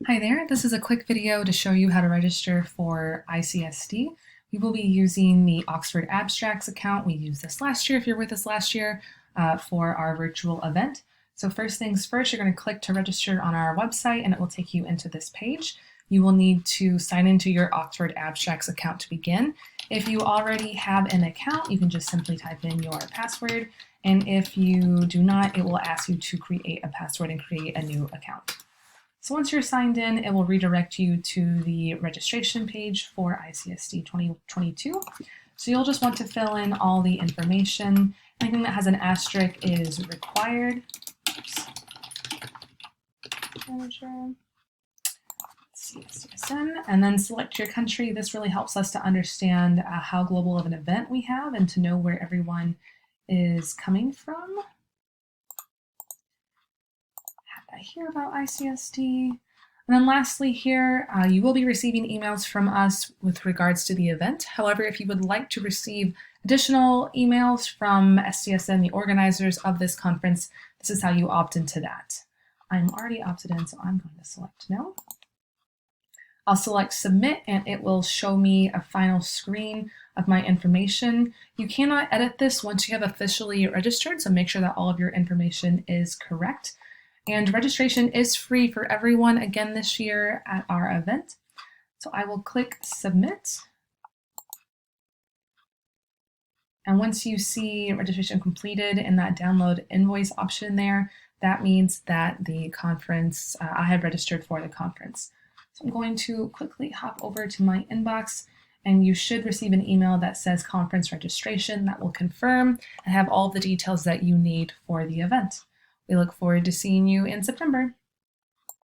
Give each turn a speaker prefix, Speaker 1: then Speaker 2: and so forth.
Speaker 1: Hi there, this is a quick video to show you how to register for ICSD. We will be using the Oxford Abstracts account. We used this last year, if you're with us last year, for our virtual event. So first things first, you're going to click to register on our website and it will take you into this page. You will need to sign into your Oxford Abstracts account to begin. If you already have an account, you can just simply type in your password. And if you do not, it will ask you to create a password and create a new account. So once you're signed in, it will redirect you to the registration page for ICSD 2022. So you'll just want to fill in all the information. Anything that has an asterisk is required. CSN, and then select your country. This really helps us to understand how global of an event we have and to know where everyone is coming from. Here about ICSD. And then lastly here, you will be receiving emails from us with regards to the event. However, if you would like to receive additional emails from SDSN, the organizers of this conference, this is how you opt into that. I'm already opted in, so I'm going to select no. I'll select submit and it will show me a final screen of my information. You cannot edit this once you have officially registered, so make sure that all of your information is correct. And registration is free for everyone again this year at our event. So I will click submit. And once you see registration completed in that download invoice option there, that means that the conference, I have registered for the conference. So I'm going to quickly hop over to my inbox and you should receive an email that says conference registration that will confirm and have all of the details that you need for the event. We look forward to seeing you in September.